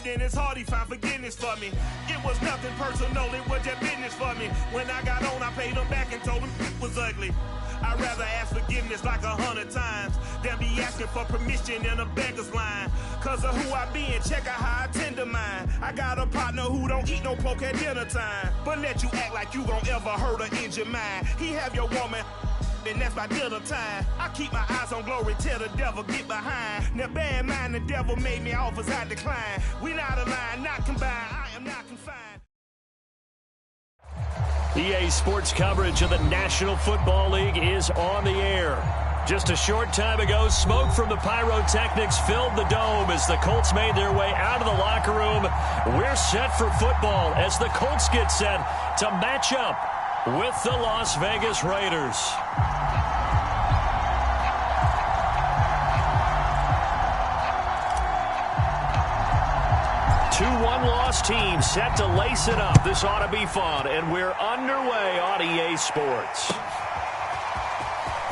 then it's hard he found forgiveness for me. It was nothing personal, it was just business for me. When I got on, I paid him back and told him it was ugly. I'd rather ask forgiveness like 100 times than be asking for permission in a beggar's line. Cause of who I be and check out how I tend to mine. I got a partner who don't eat no pork at dinner time, but let you act like you gon' ever hurt or injure mine. He have your woman, and that's by dinner time. I keep my eyes on glory till the devil get behind. Now bear in mind the devil made me offers I decline. We not aligned, not combined, I am not confined. EA Sports coverage of the National Football League is on the air. Just a short time ago, smoke from the pyrotechnics filled the dome as the Colts made their way out of the locker room. We're set for football as the Colts get set to match up with the Las Vegas Raiders. 2-1 loss team set to lace it up. This ought to be fun, and we're underway on EA Sports.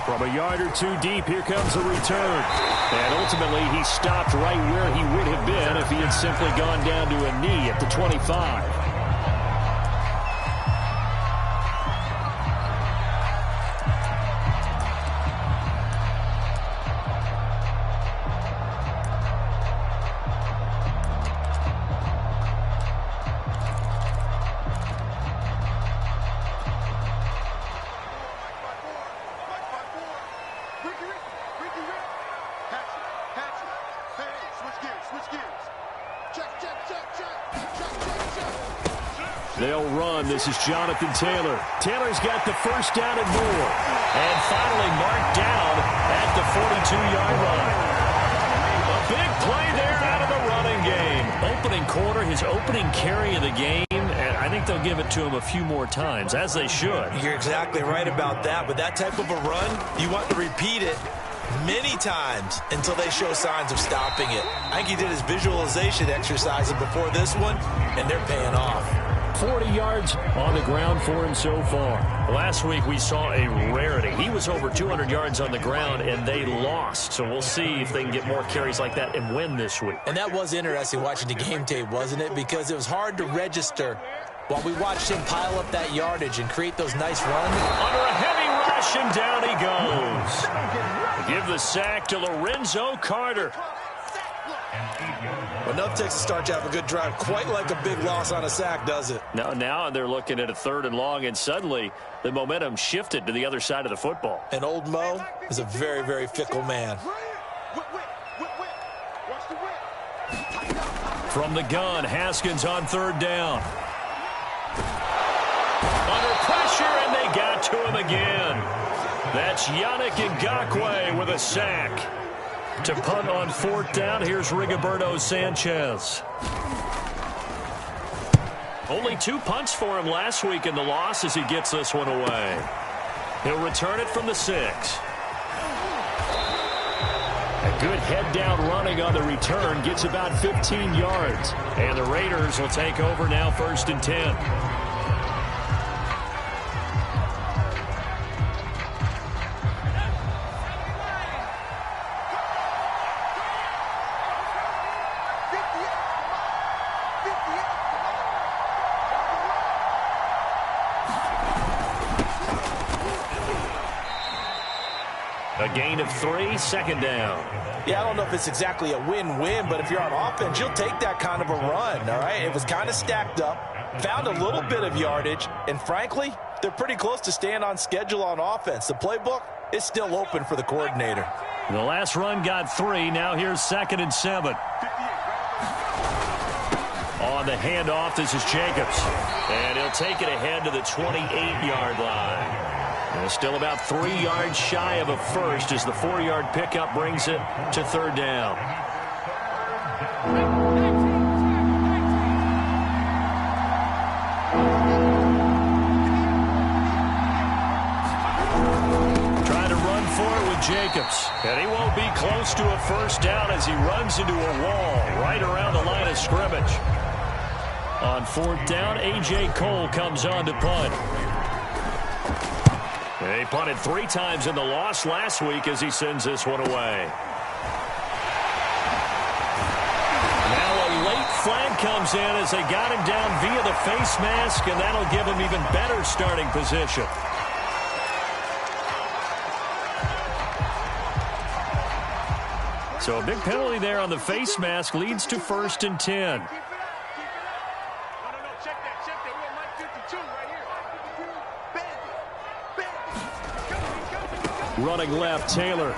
From a yard or two deep, here comes a return. And ultimately, he stopped right where he would have been if he had simply gone down to a knee at the 25. They'll run. This is Jonathan Taylor. Taylor's got the first down and more. And finally marked down at the 42-yard line. A big play there out of the running game. Opening quarter, his opening carry of the game. And I think they'll give it to him a few more times, as they should. You're exactly right about that. With that type of a run, you want to repeat it many times until they show signs of stopping it. I think he did his visualization exercises before this one, and they're paying off. 40 yards on the ground for him so far. Last week we saw a rarity. He was over 200 yards on the ground, and they lost. So we'll see if they can get more carries like that and win this week. And that was interesting watching the game tape, wasn't it? Because it was hard to register while we watched him pile up that yardage and create those nice runs. Under a heavy rush, and down he goes. Give the sack to Lorenzo Carter. Enough takes to start to have a good drive. Quite like a big loss on a sack, does it? Now they're looking at a 3rd and long, and suddenly the momentum shifted to the other side of the football. And old Mo is a very, very fickle man. From the gun, Haskins on 3rd down. Under pressure, and they got to him again. That's Yannick Ngakoue with a sack. To punt on 4th down, here's Rigoberto Sanchez. Only 2 punts for him last week in the loss as he gets this one away. He'll return it from the 6. A good head-down running on the return gets about 15 yards. And the Raiders will take over now 1st and 10. A gain of 3, 2nd down. Yeah, I don't know if it's exactly a win-win, but if you're on offense, you'll take that kind of a run, all right? It was kind of stacked up, found a little bit of yardage, and frankly, they're pretty close to staying on schedule on offense. The playbook is still open for the coordinator. The last run got 3. Now here's 2nd and 7. On the handoff, this is Jacobs. And he'll take it ahead to the 28-yard line. And still about 3 yards shy of a first as the 4-yard pickup brings it to 3rd down. Trying to run for it with Jacobs. And he won't be close to a first down as he runs into a wall right around the line of scrimmage. On 4th down, A.J. Cole comes on to punt. He punted 3 times in the loss last week as he sends this one away. Now a late flag comes in as they got him down via the face mask, and that'll give him even better starting position. So a big penalty there on the face mask leads to 1st and 10. Running left, Taylor.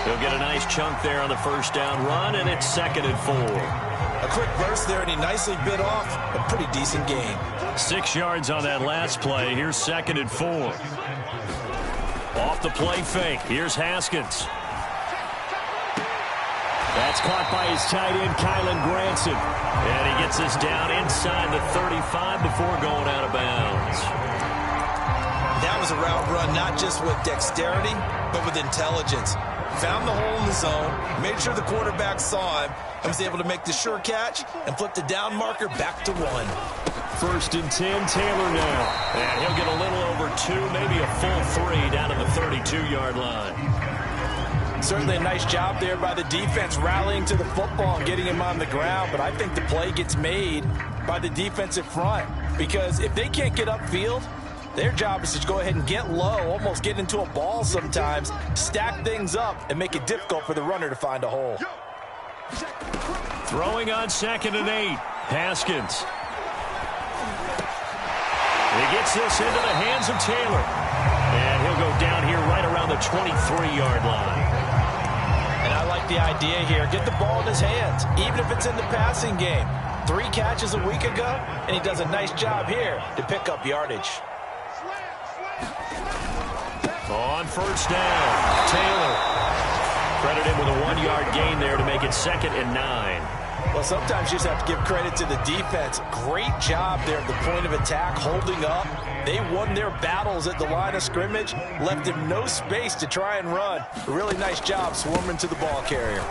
He'll get a nice chunk there on the first down run, and it's 2nd and 4. A quick burst there, and he nicely bit off a pretty decent gain. 6 yards on that last play. Here's 2nd and 4. Off the play fake. Here's Haskins. That's caught by his tight end, Kylan Granson. And he gets this down inside the 35 before going out of bounds. That was a route run not just with dexterity, but with intelligence. Found the hole in the zone, made sure the quarterback saw him, and was able to make the sure catch and flip the down marker back to 1. 1st and 10, Taylor now. And he'll get a little over 2, maybe a full 3 down to the 32-yard line. Certainly a nice job there by the defense rallying to the football and getting him on the ground, but I think the play gets made by the defensive front because if they can't get upfield, their job is to go ahead and get low, almost get into a ball sometimes, stack things up, and make it difficult for the runner to find a hole. Throwing on 2nd and 8, Haskins. He gets this into the hands of Taylor. And he'll go down here right around the 23-yard line. And I like the idea here. Get the ball in his hands, even if it's in the passing game. 3 catches a week ago, and he does a nice job here to pick up yardage. On 1st down, Taylor. Credited with a 1-yard gain there to make it 2nd and 9. Well, sometimes you just have to give credit to the defense. Great job there at the point of attack, holding up. They won their battles at the line of scrimmage, left him no space to try and run. A really nice job swarming to the ball carrier.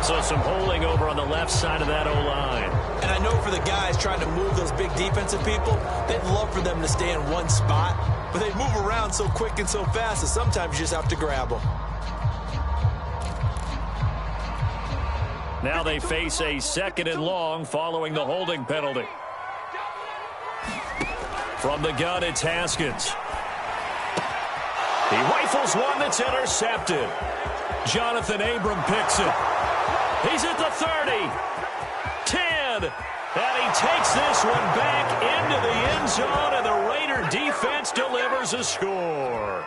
So some holding over on the left side of that O-line. And I know for the guys trying to move those big defensive people, they'd love for them to stay in one spot, but they move around so quick and so fast that sometimes you just have to grab them. Now they face a 2nd and long following the holding penalty. From the gun, it's Haskins. He rifles one that's intercepted. Jonathan Abram picks it. He's at the 30, 10, and he takes this one back into the end zone, and the Raider defense delivers a score.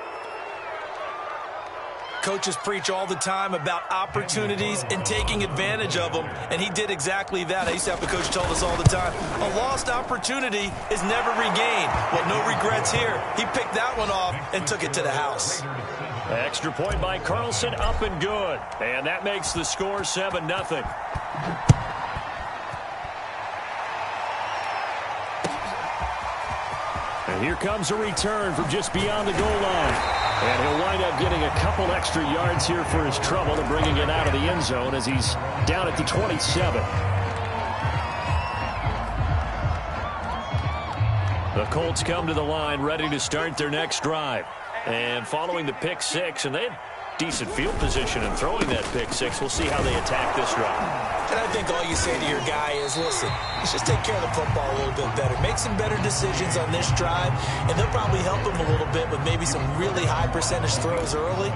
Coaches preach all the time about opportunities and taking advantage of them, and he did exactly that. I used to have a coach tell us all the time, a lost opportunity is never regained. Well, no regrets here. He picked that one off and took it to the house. Extra point by Carlson, up and good. And that makes the score 7-0. And here comes a return from just beyond the goal line. And he'll wind up getting a couple extra yards here for his trouble and bringing it out of the end zone as he's down at the 27. The Colts come to the line ready to start their next drive. And following the pick 6, and they had decent field position in throwing that pick 6. We'll see how they attack this drive. And I think all you say to your guy is, listen, let's just take care of the football a little bit better. Make some better decisions on this drive, and they'll probably help him a little bit with maybe some really high percentage throws early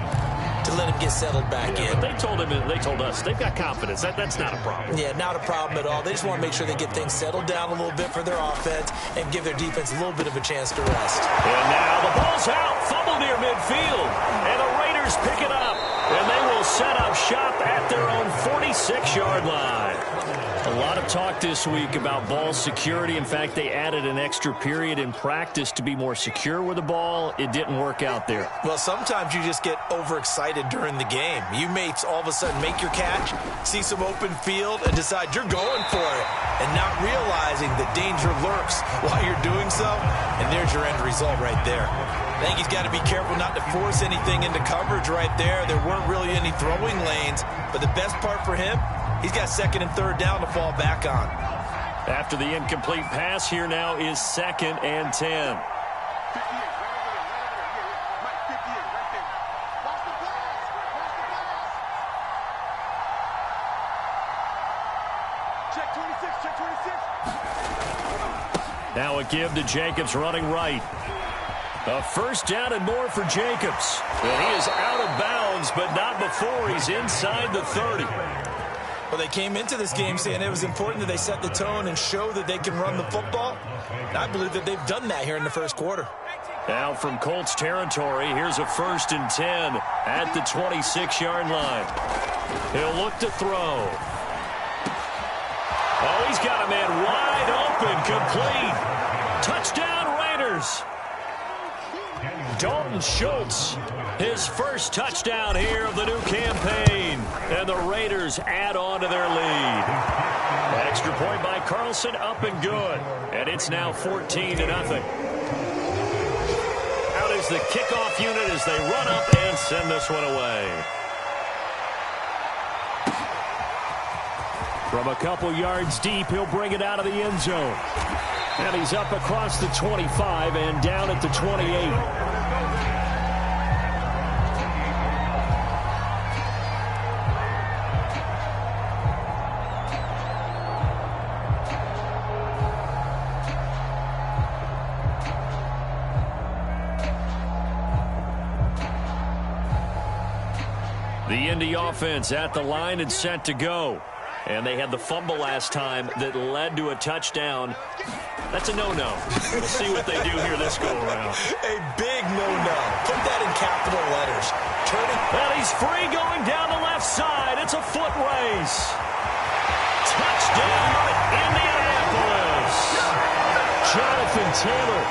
to let him get settled back in. But they told us they've got confidence. That's not a problem. Yeah, not a problem at all. They just want to make sure they get things settled down a little bit for their offense and give their defense a little bit of a chance to rest. And now the ball's out, fumble near midfield, and the Raiders pick it up, and they will set up shop at their own 46-yard line. A lot of talk this week about ball security. In fact, they added an extra period in practice to be more secure with the ball. It didn't work out there. Well, sometimes you just get overexcited during the game. You may all of a sudden make your catch, see some open field, and decide you're going for it, and not realizing the danger lurks while you're doing so, and there's your end result right there. I think he's got to be careful not to force anything into coverage right there. There weren't really any throwing lanes, but the best part for him, he's got 2nd and 3rd down to fall back on. After the incomplete pass, here now is 2nd and 10. Now a give to Jacobs running right. A first down and more for Jacobs. And he is out of bounds, but not before he's inside the 30. Well, they came into this game saying it was important that they set the tone and show that they can run the football. And I believe that they've done that here in the first quarter. Now from Colts territory, here's a 1st and 10 at the 26-yard line. He'll look to throw. Oh, he's got a man wide open, complete. Touchdown, Raiders. Dalton Schultz, his first touchdown here of the new campaign. And the Raiders add on to their lead. Extra point by Carlson, up and good. And it's now 14-0. Out is the kickoff unit as they run up and send this one away. From a couple yards deep, he'll bring it out of the end zone. And he's up across the 25 and down at the 28. The Indy offense at the line and set to go. And they had the fumble last time that led to a touchdown. That's a no-no. We'll see what they do here this go-around. A big no-no. Put that in capital letters. Turning. And he's free going down the left side. It's a foot race. Touchdown, Indianapolis. Jonathan Taylor,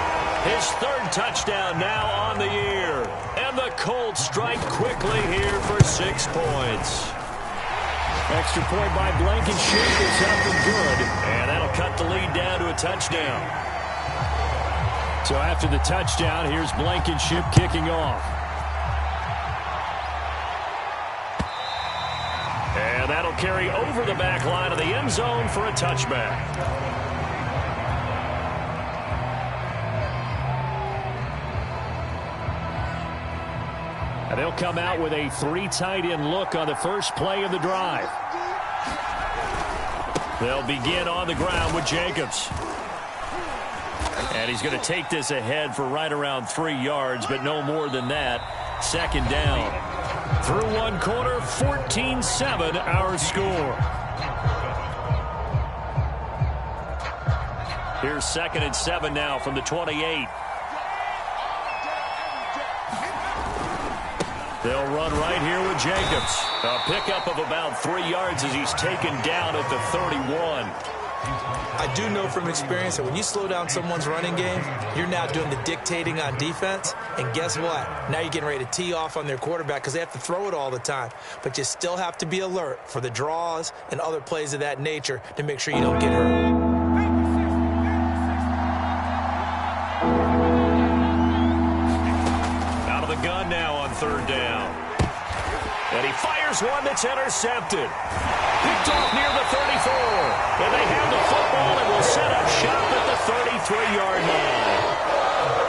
his 3rd touchdown now on the year. And the Colts strike quickly here for 6 points. Extra point by Blankenship is up and good. And that'll cut the lead down to a touchdown. So after the touchdown, here's Blankenship kicking off. And that'll carry over the back line of the end zone for a touchback. And they'll come out with a 3 tight end look on the first play of the drive. They'll begin on the ground with Jacobs. And he's going to take this ahead for right around 3 yards, but no more than that. 2nd down. Through 1 quarter, 14-7 our score. Here's 2nd and 7 now from the 28. They'll run right here with Jacobs. A pickup of about 3 yards as he's taken down at the 31. I do know from experience that when you slow down someone's running game, you're now doing the dictating on defense. And guess what? Now you're getting ready to tee off on their quarterback because they have to throw it all the time. But you still have to be alert for the draws and other plays of that nature to make sure you don't get hurt. Gun now on 3rd down. And he fires one that's intercepted. Picked off near the 34. And they have the football and will set up shop at the 33-yard line.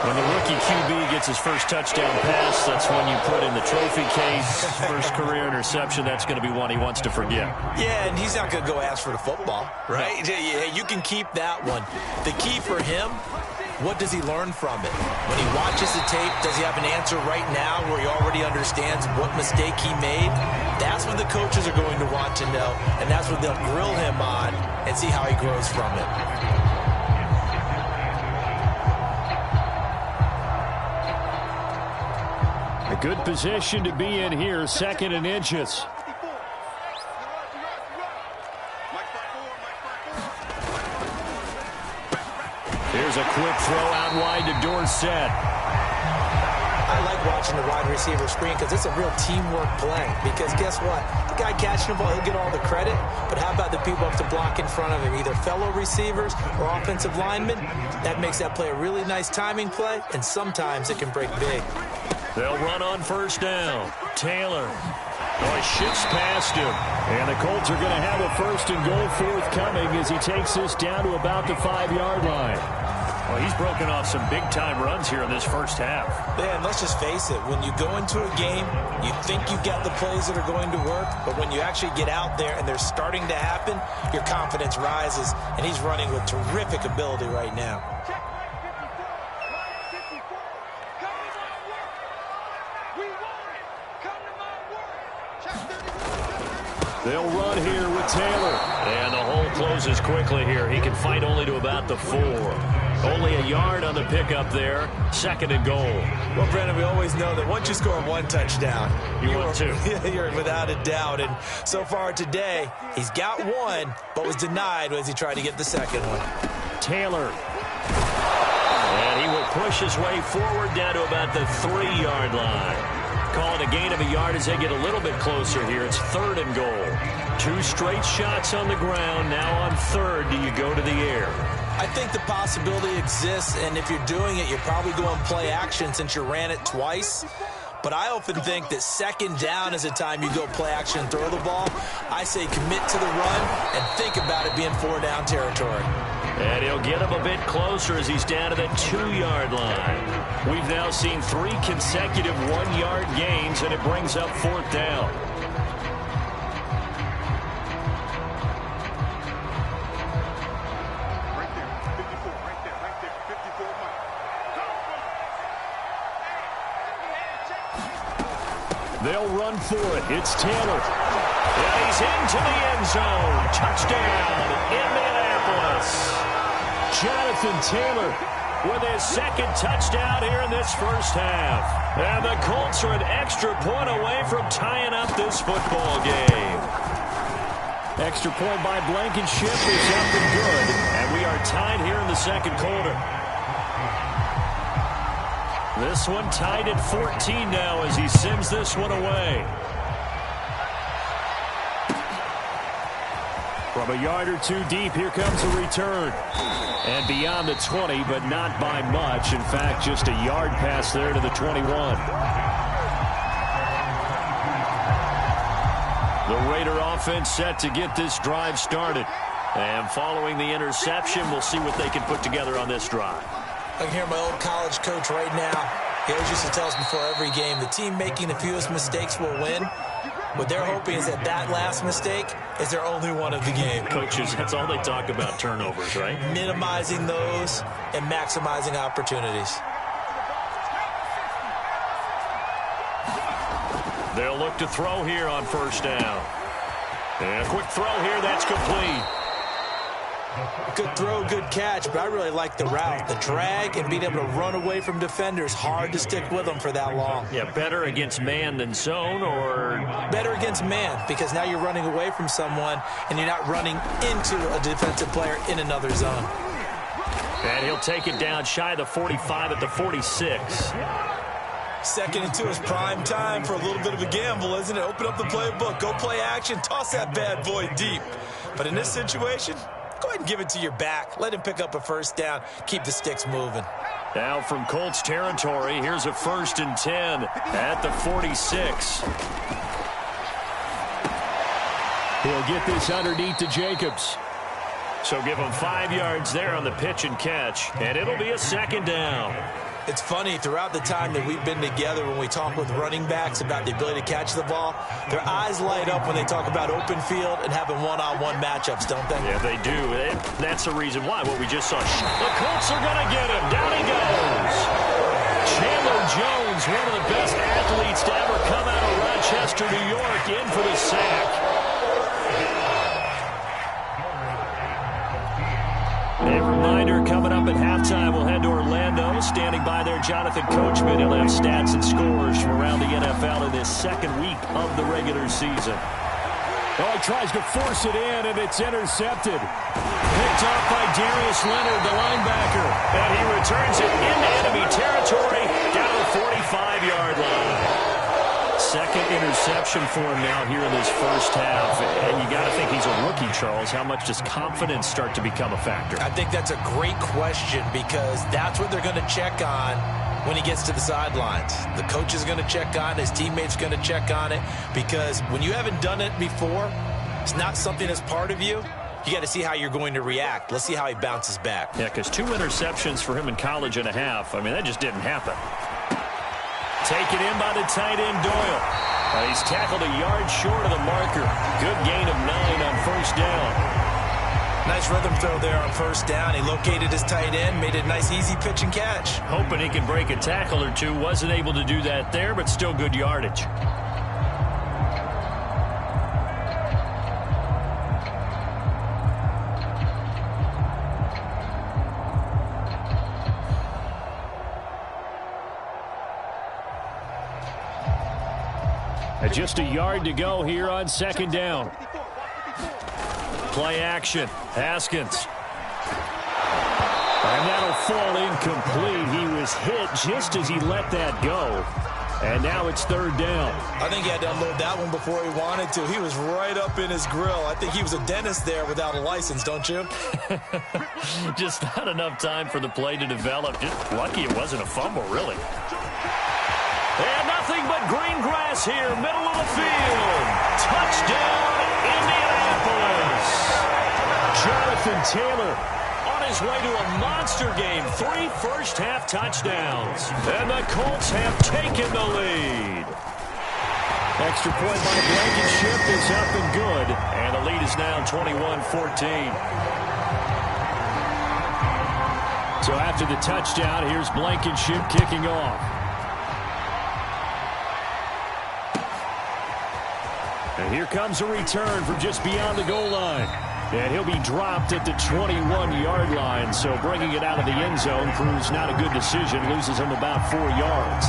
When the rookie QB gets his first touchdown pass, that's when you put in the trophy case. First career interception, that's going to be one he wants to forget. Yeah, and he's not going to go ask for the football, right? Hey, you can keep that one. The key for him, what does he learn from it? When he watches the tape, does he have an answer right now where he already understands what mistake he made? That's what the coaches are going to want to know, and that's what they'll grill him on and see how he grows from it. A good position to be in here, 2nd and inches. Here's a quick throw out wide to Dorsett. I like watching the wide receiver screen because it's a real teamwork play. Because guess what? The guy catching the ball, he'll get all the credit. But how about the people up to block in front of him, either fellow receivers or offensive linemen? That makes that play a really nice timing play, and sometimes it can break big. They'll run on 1st down. Taylor. Oh, he shifts past him. And the Colts are going to have a 1st and goal forthcoming as he takes this down to about the 5-yard line. Well, he's broken off some big-time runs here in this first half. Yeah, and let's just face it. When you go into a game, you think you've got the plays that are going to work, but when you actually get out there and they're starting to happen, your confidence rises, and he's running with terrific ability right now. They'll run here with Taylor. And the hole closes quickly here. He can fight only to about the 4. Only a yard on the pickup there. 2nd and goal. Well, Brandon, we always know that once you score 1 touchdown, you're without a doubt. And so far today, he's got 1, but was denied as he tried to get the 2nd one. Taylor. And he will push his way forward down to about the 3-yard line. Calling a gain of a yard as they get a little bit closer here. It's 3rd and goal. 2 straight shots on the ground. Now on 3rd, do you go to the air? I think the possibility exists, and if you're doing it, you're probably going play action since you ran it twice. But I often think that 2nd down is the time you go play action and throw the ball. I say commit to the run and think about it being 4-down territory. And he'll get him a bit closer as he's down to the 2-yard line. We've now seen 3 consecutive 1-yard gains, and it brings up 4th down. They'll run for it. It's Taylor. And he's into the end zone. Touchdown, Indianapolis. Jonathan Taylor with his 2nd touchdown here in this first half. And the Colts are an extra point away from tying up this football game. Extra point by Blankenship is up and good. And we are tied here in the 2nd quarter. This one tied at 14 now as he sends this one away. From a yard or 2 deep, here comes a return. And beyond the 20, but not by much. In fact, just a yard pass there to the 21. The Raider offense set to get this drive started. And following the interception, we'll see what they can put together on this drive. I can hear my old college coach right now. He always used to tell us before every game, the team making the fewest mistakes will win. What they're hoping is that last mistake is their only one of the game. Coaches, that's all they talk about, turnovers, right? Minimizing those and maximizing opportunities. They'll look to throw here on 1st down. And a quick throw here, that's complete. Good throw, good catch, but I really like the route. The drag and being able to run away from defenders, hard to stick with them for that long. Yeah, better against man than zone, or? Better against man, because now you're running away from someone and you're not running into a defensive player in another zone. And he'll take it down shy of the 45 at the 46. 2nd and 2 is prime time for a little bit of a gamble, isn't it? Open up the playbook, go play action, toss that bad boy deep. But in this situation, go ahead and give it to your back. Let him pick up a 1st down. Keep the sticks moving. Now from Colts territory, here's a 1st and 10 at the 46. He'll get this underneath to Jacobs. So give him 5 yards there on the pitch and catch, and it'll be a 2nd down. It's funny, throughout the time that we've been together, when we talk with running backs about the ability to catch the ball, their eyes light up when they talk about open field and having one-on-one matchups, don't they? Yeah, they do. That's the reason why. What we just saw. The Colts are going to get him. Down he goes. Chandler Jones, one of the best athletes to ever come out of Rochester, New York, in for the sack. A reminder, coming up at halftime, we'll head to Orlando. Standing by there, Jonathan Coachman. He'll have stats and scores from around the NFL in this 2nd week of the regular season. Oh, he tries to force it in, and it's intercepted. Picked off by Darius Leonard, the linebacker. And he returns it into enemy territory down to the 45-yard line. 2nd interception for him now here in this first half. And you got to think he's a rookie, Charles. How much does confidence start to become a factor? I think that's a great question, because that's what they're going to check on when he gets to the sidelines. The coach is going to check on it. His teammates are going to check on it, because when you haven't done it before, it's not something that's part of you. you got to see how you're going to react. Let's see how he bounces back. Yeah, because 2 interceptions for him in college and a half. I mean, that just didn't happen. Taken in by the tight end, Doyle. He's tackled a yard short of the marker. Good gain of 9 on first down. Nice rhythm throw there on first down. He located his tight end, made it a nice, easy pitch and catch. Hoping he can break a tackle or two. Wasn't able to do that there, but still good yardage. Just a yard to go here on second down. Play action. Haskins. And that'll fall incomplete. He was hit just as he let that go. And now it's third down. I think he had to unload that one before he wanted to. He was right up in his grill. I think he was a dentist there without a license, don't you? Just not enough time for the play to develop. Just lucky it wasn't a fumble, really. And nothing but green grass here, middle of the field. Touchdown, Indianapolis. Jonathan Taylor on his way to a monster game. 3 first-half touchdowns. And the Colts have taken the lead. Extra point by Blankenship is up and good. And the lead is now 21-14. So after the touchdown, here's Blankenship kicking off. And here comes a return from just beyond the goal line. And he'll be dropped at the 21-yard line. So bringing it out of the end zone proves not a good decision. Loses him about 4 yards.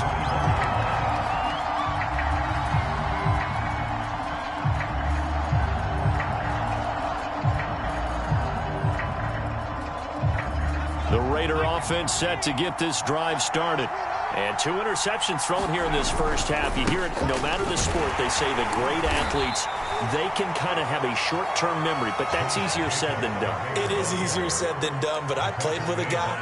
The Raider offense set to get this drive started. And 2 interceptions thrown here in this first half. You hear it, no matter the sport, they say the great athletes, they can kind of have a short-term memory, but that's easier said than done. It is easier said than done, but I played with a guy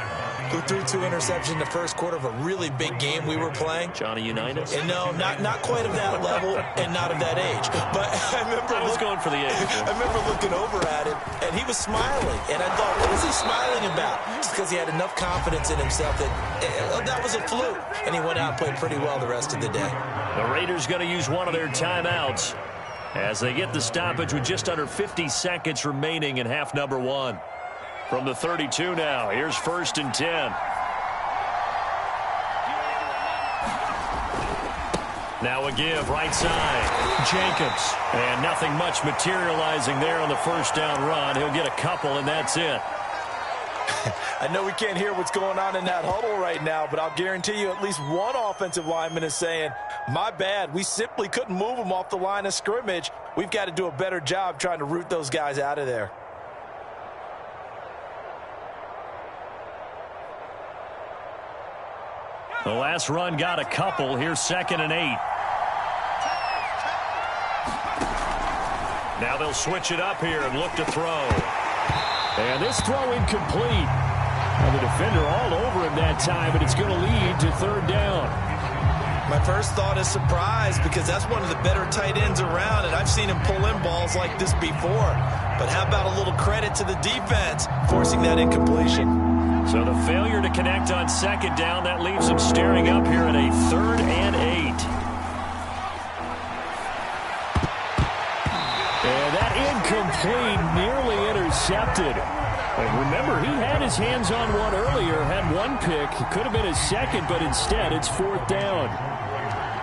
who threw 2 interceptions in the first quarter of a really big game we were playing. Johnny Unitas? And no, not quite of that level and not of that age. But I remember I was going for the age. I remember looking over at him, and he was smiling. And I thought, what is he smiling about? Just because he had enough confidence in himself that was a fluke. And he went out and played pretty well the rest of the day. The Raiders going to use one of their timeouts as they get the stoppage with just under 50 seconds remaining in half number 1. From the 32 now, here's 1st and 10. Now a give, right side, Jacobs. And nothing much materializing there on the first down run. He'll get a couple, and that's it. I know we can't hear what's going on in that huddle right now, but I'll guarantee you at least one offensive lineman is saying, my bad, we simply couldn't move them off the line of scrimmage. We've got to do a better job trying to root those guys out of there. The last run got a couple. Here's 2nd and 8. Now they'll switch it up here and look to throw. And this throw incomplete. And the defender all over him that time, but it's going to lead to 3rd down. My first thought is surprise because that's one of the better tight ends around, and I've seen him pull in balls like this before. But how about a little credit to the defense forcing that incompletion? So the failure to connect on 2nd down, that leaves him staring up here at a 3rd and 8. And that incomplete, nearly intercepted. And remember, he had his hands on one earlier, had 1 pick. It could have been his 2nd, but instead it's 4th down.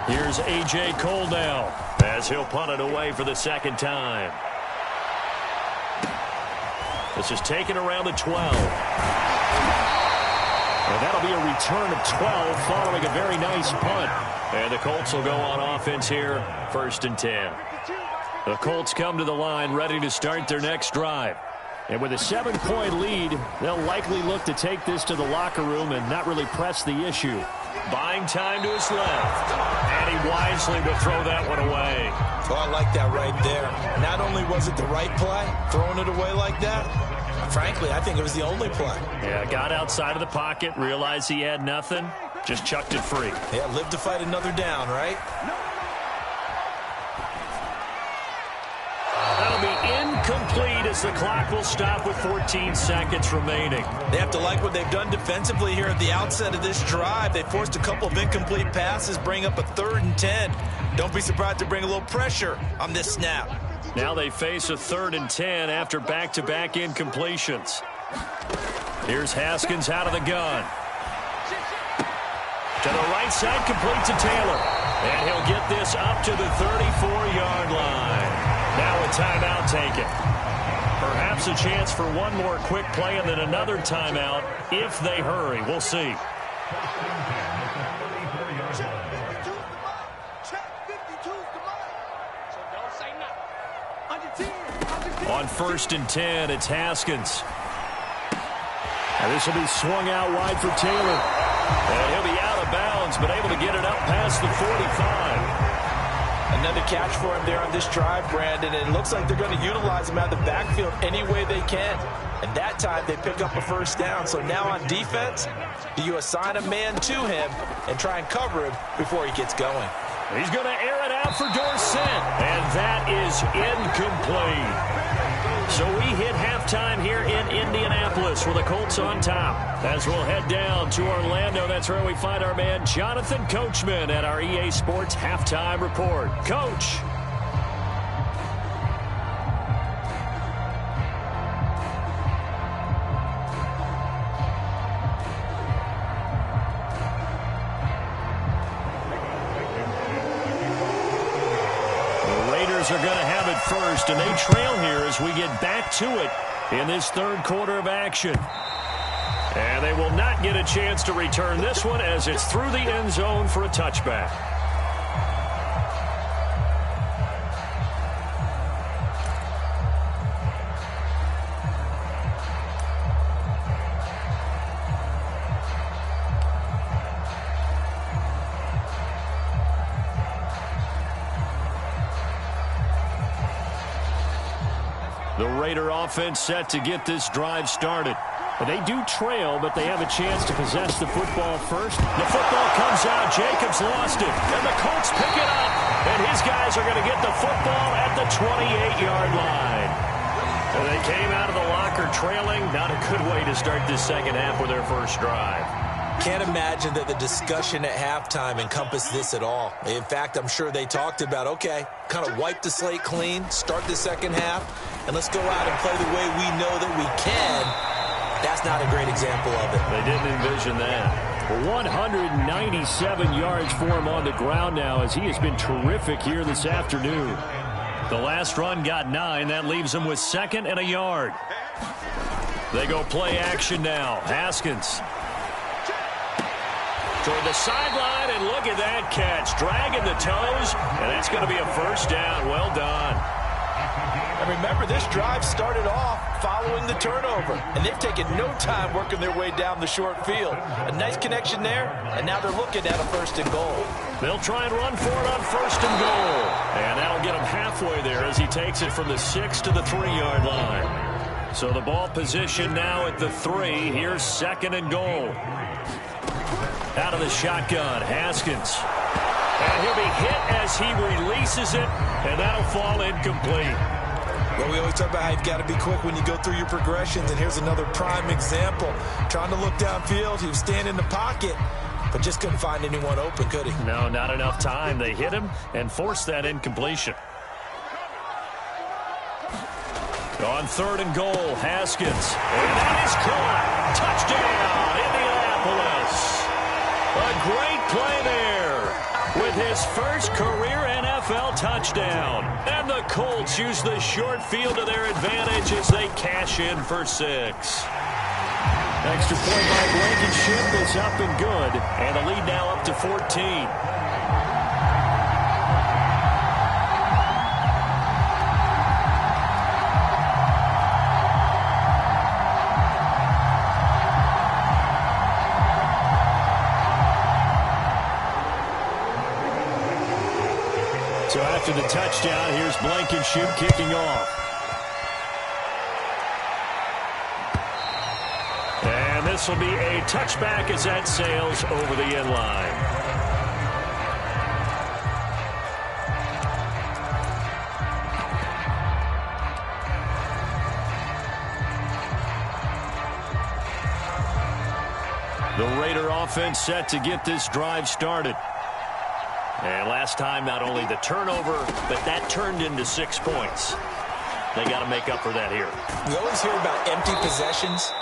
Here's A.J. Cole now as he'll punt it away for the 2nd time. This is taken around the 12. And that'll be a return of 12 following a very nice punt. And the Colts will go on offense here, 1st and 10. The Colts come to the line ready to start their next drive. And with a 7-point lead, they'll likely look to take this to the locker room and not really press the issue. Buying time to his left. And he wisely will throw that one away. Oh, I like that right there. Not only was it the right play, throwing it away like that, frankly, I think it was the only play. Yeah, got outside of the pocket, realized he had nothing, just chucked it free. Yeah, live to fight another down, right? That'll be incomplete. lead as the clock will stop with 14 seconds remaining. They have to like what they've done defensively here at the outset of this drive. They forced a couple of incomplete passes, bring up a 3rd and 10. Don't be surprised to bring a little pressure on this snap. Now they face a 3rd and 10 after back-to-back incompletions. Here's Haskins out of the gun. To the right side, complete to Taylor. And he'll get this up to the 34-yard line. Now a timeout taken. Perhaps a chance for one more quick play and then another timeout if they hurry. We'll see. On 1st and 10, it's Haskins. And this will be swung out wide for Taylor. And he'll be out of bounds, but able to get it up past the 45. Another catch for him there on this drive, Brandon, and it looks like they're going to utilize him out of the backfield any way they can. And that time they pick up a 1st down. So now on defense, do you assign a man to him and try and cover him before he gets going? He's going to air it out for Dorsett, and that is incomplete. So we hit halftime here in Indianapolis with the Colts on top. As we'll head down to Orlando, that's where we find our man Jonathan Coachman at our EA Sports Halftime Report. Coach. Are going to have it first, and they trail here as we get back to it in this 3rd quarter of action. And they will not get a chance to return this one as it's through the end zone for a touchback. The Raider offense set to get this drive started. They do trail, but they have a chance to possess the football first. The football comes out. Jacobs lost it. And the Colts pick it up. And his guys are going to get the football at the 28-yard line. And they came out of the locker trailing. Not a good way to start this second half with their first drive. Can't imagine that the discussion at halftime encompassed this at all. In fact, I'm sure they talked about, okay, kind of wipe the slate clean, start the second half, and let's go out and play the way we know that we can. That's not a great example of it. They didn't envision that. 197 yards for him on the ground now as he has been terrific here this afternoon. The last run got 9. That leaves him with 2nd and a yard. They go play action now. Haskins. Toward the sideline, and look at that catch. Dragging the toes, and that's going to be a 1st down. Well done. And remember, this drive started off following the turnover, and they've taken no time working their way down the short field. A nice connection there, and now they're looking at a 1st and goal. They'll try and run for it on 1st and goal. And that'll get him halfway there as he takes it from the 6 to the 3-yard line. So the ball position now at the 3. Here's 2nd and goal. Out of the shotgun, Haskins. And he'll be hit as he releases it, and that'll fall incomplete. Well, we always talk about how you've got to be quick when you go through your progressions, and here's another prime example. Trying to look downfield, he was standing in the pocket, but just couldn't find anyone open, could he? No, not enough time. They hit him and forced that incompletion. On 3rd and goal, Haskins. And that is caught. Touchdown, Indianapolis. A great play there with his first career NFL touchdown. And the Colts use the short field to their advantage as they cash in for 6. Extra point by Blankenship is up and good. And the lead now up to 14. So after the touchdown, here's Blankenship kicking off. And this will be a touchback as that sails over the end line. offense set to get this drive started. And last time, not only the turnover, but that turned into 6 points. They got to make up for that here. We always hear about empty possessions,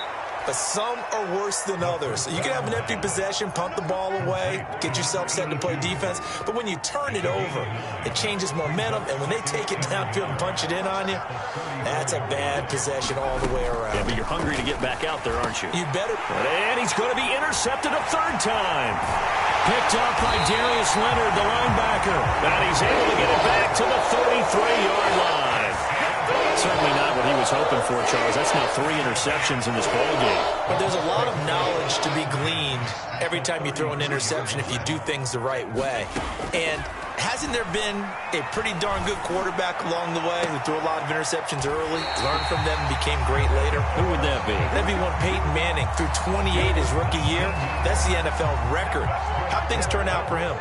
but some are worse than others. So you can have an empty possession, punt the ball away, get yourself set to play defense. But when you turn it over, it changes momentum. And when they take it downfield and punch it in on you, that's a bad possession all the way around. Yeah, but you're hungry to get back out there, aren't you? You better. And he's going to be intercepted a third time. Picked up by Darius Leonard, the linebacker. And he's able to get it back to the 33-yard line. Certainly not what he was hoping for, Charles. That's now 3 interceptions in this ballgame. But there's a lot of knowledge to be gleaned every time you throw an interception if you do things the right way. And hasn't there been a pretty darn good quarterback along the way who threw a lot of interceptions early, learned from them, and became great later? Who would that be? That'd be one Peyton Manning. Threw 28 his rookie year. That's the NFL record. How'd things turn out for him?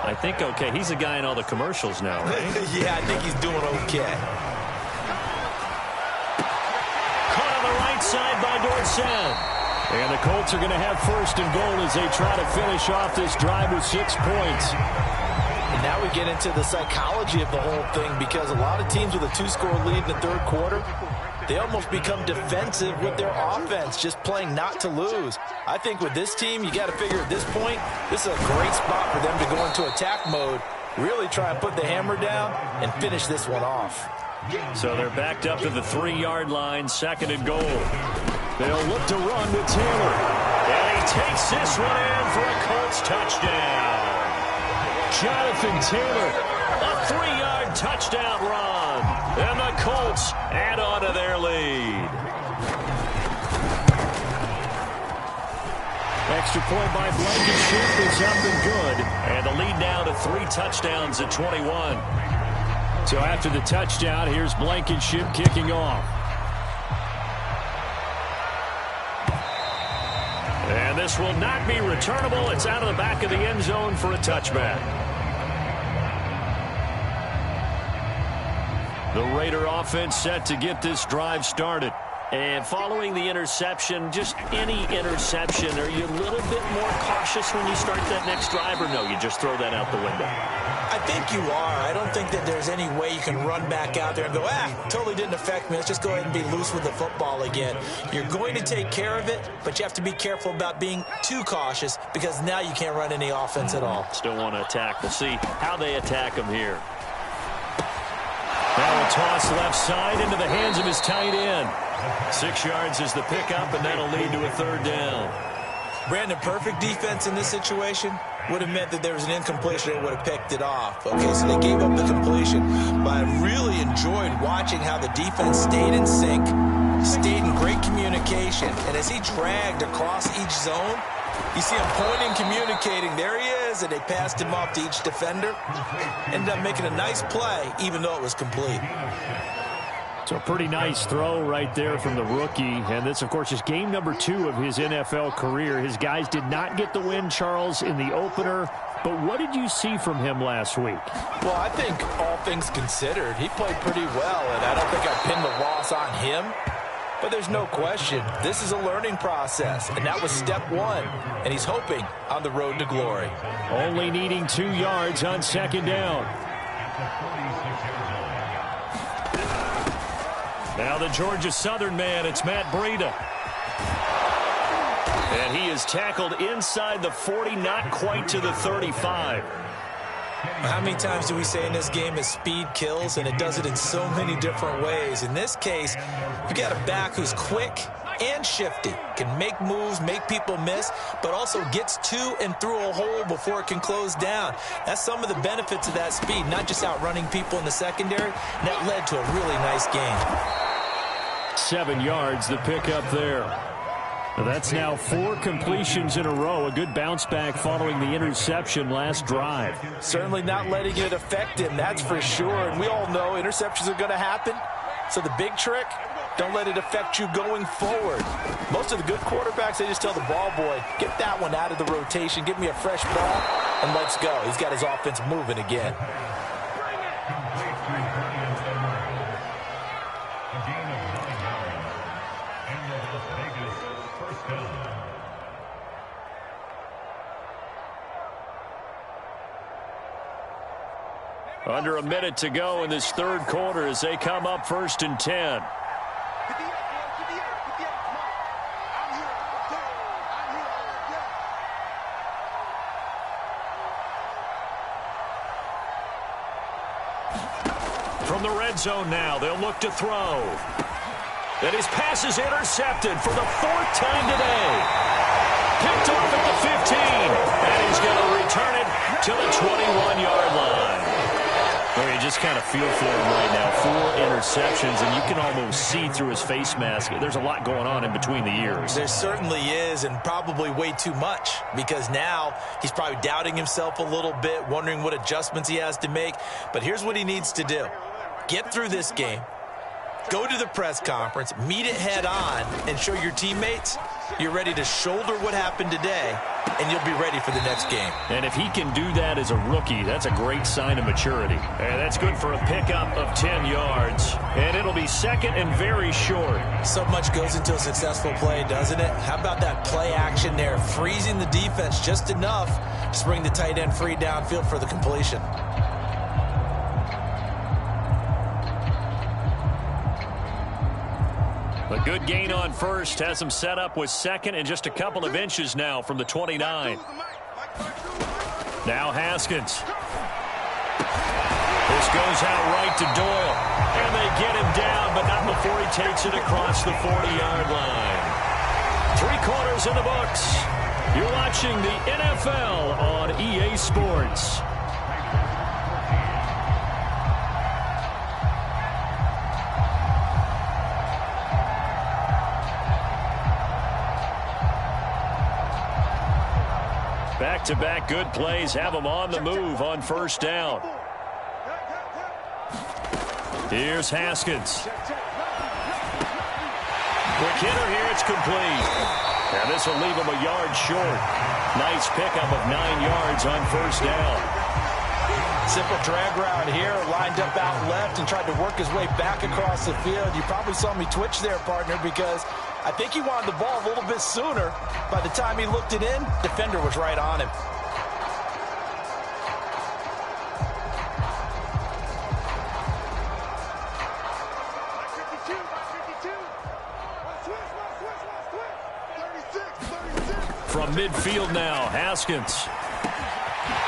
I think okay. He's a guy in all the commercials now, right? Yeah, I think he's doing okay. Side by Dorsett. And the Colts are going to have first and goal as they try to finish off this drive with 6 points. And now we get into the psychology of the whole thing, because a lot of teams with a 2-score lead in the third quarter, they almost become defensive with their offense, just playing not to lose. I think with this team, you got to figure at this point, this is a great spot for them to go into attack mode, really try and put the hammer down and finish this one off. So they're backed up to the 3-yard line, second and goal. They'll look to run with Taylor. And he takes this one in for a Colts touchdown. Jonathan Taylor, a 3-yard touchdown run. And the Colts add on to their lead. Extra point by Blankenship is up and good. And the lead now to 3 touchdowns at 21. So after the touchdown, here's Blankenship kicking off. And this will not be returnable. It's out of the back of the end zone for a touchback. The Raider offense set to get this drive started. And following the interception, just any interception, are you a little bit more cautious when you start that next drive, or no, you just throw that out the window? I think you are. I don't think that there's any way you can run back out there and go, totally didn't affect me. Let's just go ahead and be loose with the football again. You're going to take care of it, but you have to be careful about being too cautious, because now you can't run any offense at all. Still want to attack. We'll see how they attack him here. Now a toss left side into the hands of his tight end. 6 yards is the pickup, and that'll lead to a third down. Brandon, perfect defense in this situation would have meant that there was an incompletion that would have picked it off. Okay, so they gave up the completion, but I really enjoyed watching how the defense stayed in sync, stayed in great communication, and as he dragged across each zone, you see him pointing, communicating. There he is, and they passed him off to each defender. Ended up making a nice play, even though it was complete. So a pretty nice throw right there from the rookie. And this, of course, is game number 2 of his NFL career. His guys did not get the win, Charles, in the opener. But what did you see from him last week? Well, I think all things considered, he played pretty well. And I don't think I pinned the loss on him. But there's no question, this is a learning process. And that was step 1. And he's hoping on the road to glory. Only needing 2 yards on second down. Now the Georgia Southern man, it's Matt Breida. And he is tackled inside the 40, not quite to the 35. How many times do we say in this game that speed kills, and it does it in so many different ways? In this case, you got a back who's quick and shifty, can make moves, make people miss, but also gets to and through a hole before it can close down. That's some of the benefits of that speed, not just outrunning people in the secondary. And that led to a really nice game. 7 yards, the pickup there. That's now 4 completions in a row. A good bounce back following the interception last drive. Certainly not letting it affect him, that's for sure. And we all know interceptions are going to happen. So the big trick, don't let it affect you going forward. Most of the good quarterbacks, they just tell the ball boy, get that one out of the rotation, give me a fresh ball, and let's go. He's got his offense moving again. Under a minute to go in this third quarter as they come up 1st and 10. From the red zone now, they'll look to throw. And his pass is intercepted for the 4th time today. Picked off at the 15. And he's going to return it to the 21-yard line. Well, you just kind of feel for him right now. 4 interceptions, and you can almost see through his face mask. There's a lot going on in between the ears. There certainly is, and probably way too much, because now he's probably doubting himself a little bit, wondering what adjustments he has to make. But here's what he needs to do. Get through this game, go to the press conference, meet it head on, and show your teammates you're ready to shoulder what happened today, and you'll be ready for the next game. And if he can do that as a rookie, that's a great sign of maturity. And that's good for a pickup of 10 yards. And it'll be 2nd and very short. So much goes into a successful play, doesn't it? How about that play action there, freezing the defense just enough to bring the tight end free downfield for the completion. A good gain on first has him set up with 2nd and just a couple of inches now from the 29. Now Haskins. This goes out right to Doyle. And they get him down, but not before he takes it across the 40-yard line. 3 quarters in the books. You're watching the NFL on EA Sports. Back-to-back good plays have him on the move on 1st down. Here's Haskins. Quick hitter here, it's complete. And this will leave him a yard short. Nice pickup of 9 yards on 1st down. Simple drag route here, lined up out left and tried to work his way back across the field. You probably saw me twitch there, partner, because I think he wanted the ball a little bit sooner. By the time he looked it in, defender was right on him. From midfield now, Haskins.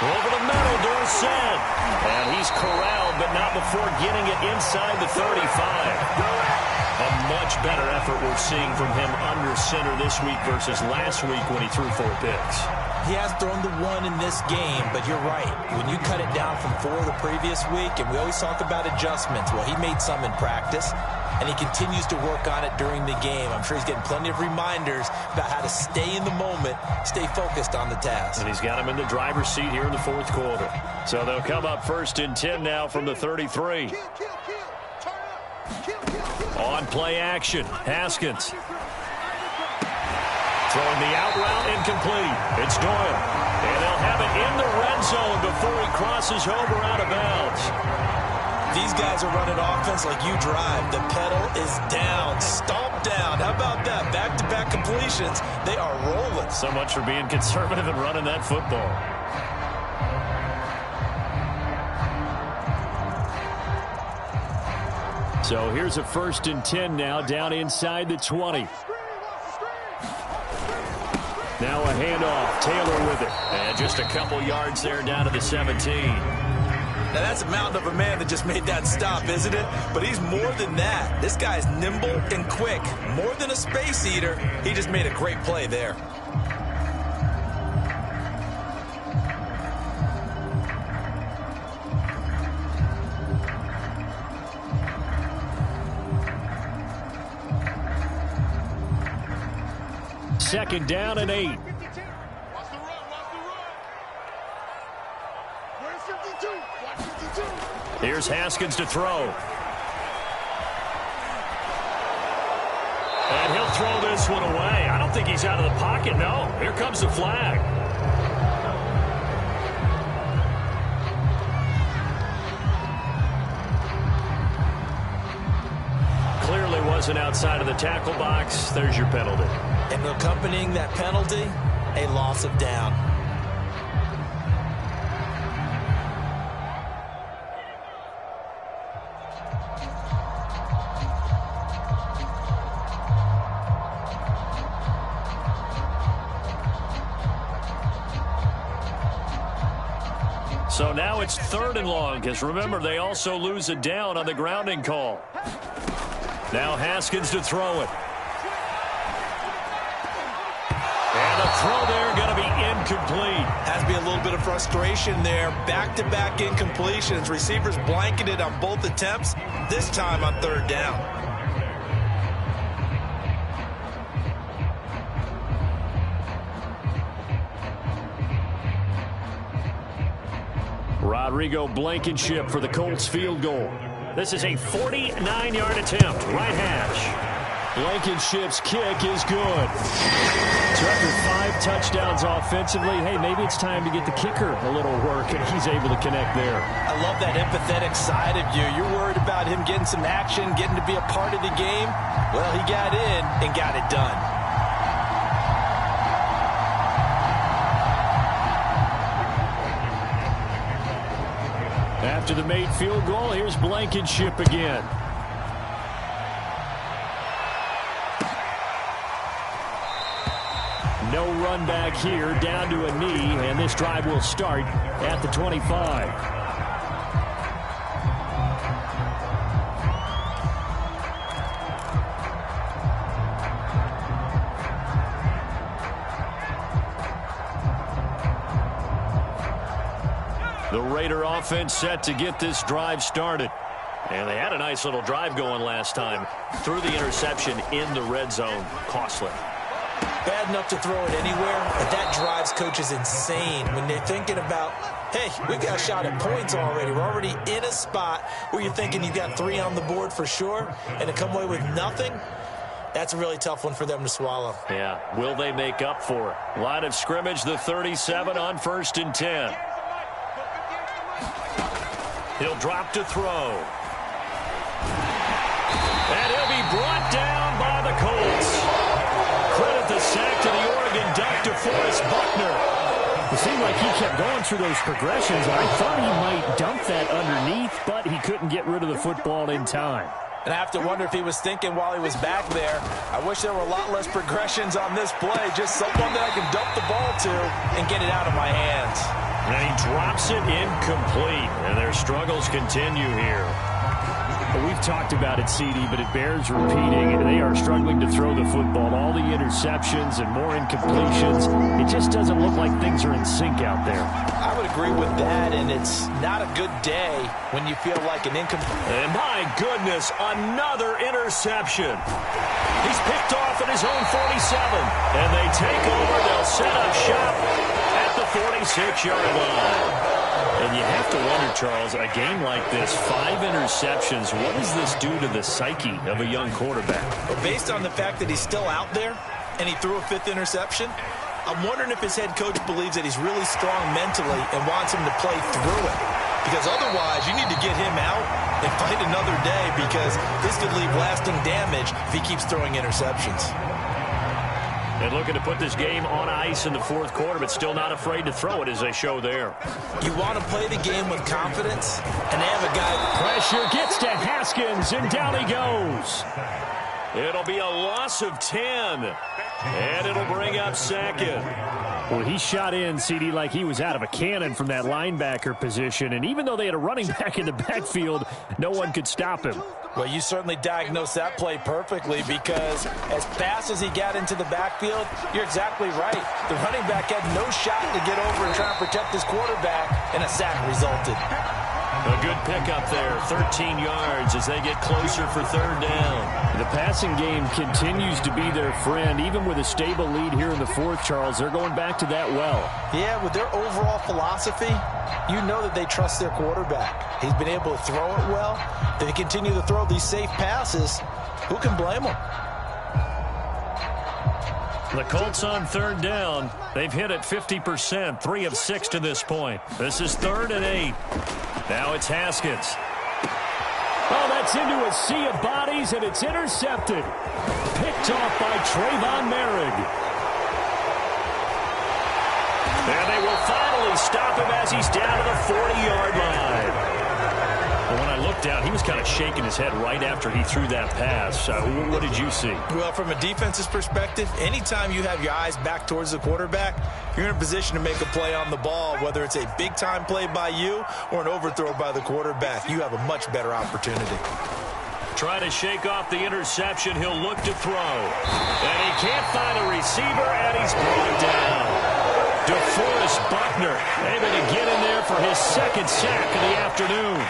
Over the middle, Dorsett. And he's corralled, but not before getting it inside the 35. A much better effort we're seeing from him under center this week versus last week when he threw 4 picks. He has thrown the 1 in this game, but you're right. When you cut it down from 4 the previous week, and we always talk about adjustments, well, he made some in practice, and he continues to work on it during the game. I'm sure he's getting plenty of reminders about how to stay in the moment, stay focused on the task. And he's got him in the driver's seat here in the 4th quarter. So they'll come up 1st and 10 now from the 33. On play action, Haskins. Throwing the out route incomplete. It's Doyle. And they'll have it in the red zone before he crosses over out of bounds. These guys are running offense like you drive. The pedal is down, stomped down. How about that? Back-to-back completions. They are rolling. So much for being conservative and running that football. So here's a 1st and 10 now down inside the 20. Now a handoff. Taylor with it. And just a couple yards there down to the 17. Now that's a mountain of a man that just made that stop, isn't it? But he's more than that. This guy's nimble and quick. More than a space eater. He just made a great play there. Second down and 8. Here's Haskins to throw. And he'll throw this one away. I don't think he's out of the pocket, no. Here comes the flag. Clearly wasn't outside of the tackle box. There's your penalty. And accompanying that penalty, a loss of down. So now it's 3rd and long, because remember, they also lose a down on the grounding call. Now Haskins to throw it. And the throw there going to be incomplete. Has to be a little bit of frustration there. Back-to-back incompletions. Receivers blanketed on both attempts, this time on 3rd down. Rodrigo Blankenship for the Colts field goal. This is a 49-yard attempt, right hash. Blankenship's kick is good. So after 5 touchdowns offensively, hey, maybe it's time to get the kicker a little work, and he's able to connect there. I love that empathetic side of you. You're worried about him getting some action, getting to be a part of the game. Well, he got in and got it done. After the made field goal, here's Blankenship again. No run back here, down to a knee, and this drive will start at the 25. The Raider offense set to get this drive started. And they had a nice little drive going last time. Threw the interception in the red zone. Costly. Bad enough to throw it anywhere, but that drives coaches insane when they're thinking about, hey, we got a shot at points already. We're already in a spot where you're thinking you got 3 on the board for sure, and to come away with nothing, that's a really tough one for them to swallow. Yeah, will they make up for it? Line of scrimmage, the 37 on 1st and 10. He'll drop to throw. And he'll be brought down by the Colts. Credit the sack to the Oregon Duck, DeForest Buckner. It seemed like he kept going through those progressions. I thought he might dump that underneath, but he couldn't get rid of the football in time. And I have to wonder if he was thinking while he was back there, I wish there were a lot less progressions on this play, just someone that I can dump the ball to and get it out of my hands. And he drops it incomplete, and their struggles continue here. Well, we've talked about it, CD, but it bears repeating. They are struggling to throw the football. All the interceptions and more incompletions. It just doesn't look like things are in sync out there. I would agree with that, and it's not a good day when you feel like an incomplete. And my goodness, another interception. He's picked off at his own 47. And they take over. They'll set up shop at the 46-yard line. And you have to wonder, Charles, a game like this, 5 interceptions, what does this do to the psyche of a young quarterback? Well, based on the fact that he's still out there and he threw a 5th interception, I'm wondering if his head coach believes that he's really strong mentally and wants him to play through it. Because otherwise, you need to get him out and fight another day, because this could leave lasting damage if he keeps throwing interceptions. And looking to put this game on ice in the 4th quarter, but still not afraid to throw it as they show there. You want to play the game with confidence, and they have a guy. Pressure gets to Haskins, and down he goes. It'll be a loss of 10, and it'll bring up 2nd. Well, he shot in, CD, like he was out of a cannon from that linebacker position. And even though they had a running back in the backfield, no one could stop him. Well, you certainly diagnosed that play perfectly, because as fast as he got into the backfield, you're exactly right. The running back had no shot to get over and try and protect his quarterback, and a sack resulted. A good pickup there, 13 yards as they get closer for 3rd down. The passing game continues to be their friend. Even with a stable lead here in the 4th, Charles, they're going back to that well. Yeah, with their overall philosophy, you know that they trust their quarterback. He's been able to throw it well. If they continue to throw these safe passes, who can blame them? The Colts on 3rd down. They've hit it 50%, 3 of 6 to this point. This is 3rd and 8. Now it's Haskins. Oh, that's into a sea of bodies, and it's intercepted. Picked off by Trayvon Merrick. And they will finally stop him as he's down to the 40-yard line. When I look down, he was kind of shaking his head right after he threw that pass. What did you see? Well, from a defense's perspective, anytime you have your eyes back towards the quarterback, you're in a position to make a play on the ball, whether it's a big-time play by you or an overthrow by the quarterback. You have a much better opportunity. Trying to shake off the interception. He'll look to throw. And he can't find a receiver, and he's brought down. DeForest Buckner able to get in there for his second sack of the afternoon.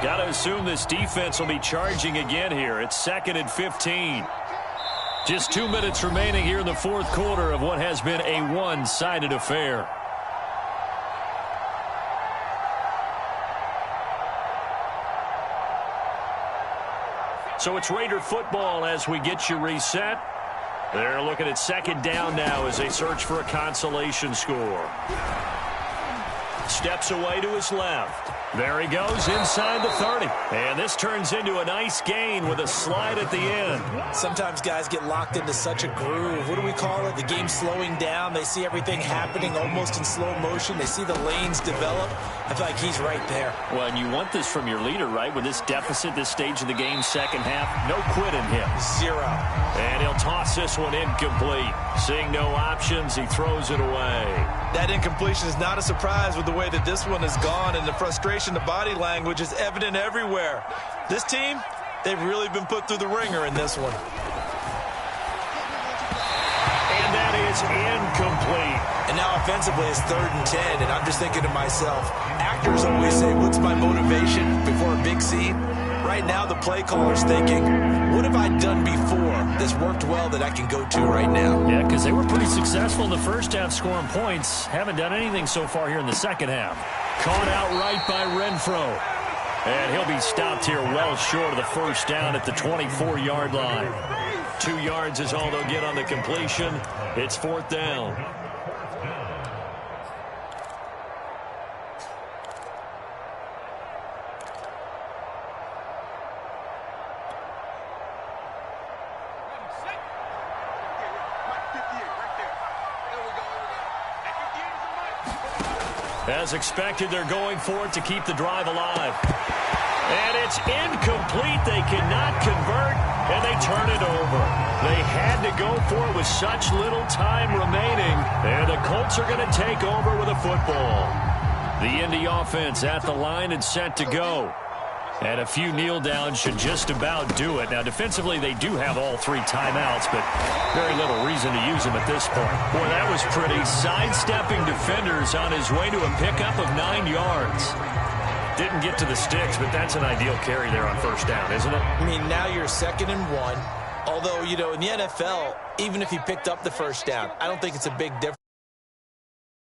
Got to assume this defense will be charging again here. It's 2nd and 15. Just 2 minutes remaining here in the fourth quarter of what has been a one-sided affair. So it's Raider football as we get you reset. They're looking at 2nd down now as they search for a consolation score. Steps away to his left. There he goes inside the 30. And this turns into a nice gain with a slide at the end. Sometimes guys get locked into such a groove. What do we call it? The game's slowing down. They see everything happening almost in slow motion. They see the lanes develop. I feel like he's right there. Well, and you want this from your leader, right? With this deficit, this stage of the game, second half, no quitting him. 0. And he'll toss this one incomplete. Seeing no options, he throws it away. That incompletion is not a surprise with the way that this one has gone, and the frustration, the body language is evident everywhere. This team, they've really been put through the ringer in this one. And that is incomplete. And now offensively it's 3rd and 10, and I'm just thinking to myself, actors always say, what's my motivation before a big scene? Right now the play caller's thinking, what have I done before that's worked well that I can go to right now? Yeah, because they were pretty successful in the first half scoring points. Haven't done anything so far here in the second half. Caught out right by Renfro. And he'll be stopped here well short of the first down at the 24-yard line. 2 yards is all they'll get on the completion. It's 4th down. As expected, they're going for it to keep the drive alive. And it's incomplete. They cannot convert, and they turn it over. They had to go for it with such little time remaining, and the Colts are going to take over with a football. The Indy offense at the line and set to go. And a few kneel downs should just about do it. Now, defensively, they do have all 3 timeouts, but very little reason to use them at this point. Boy, that was pretty. Sidestepping defenders on his way to a pickup of 9 yards. Didn't get to the sticks, but that's an ideal carry there on first down, isn't it? I mean, now you're 2nd and 1. Although, you know, in the NFL, even if he picked up the first down, I don't think it's a big difference.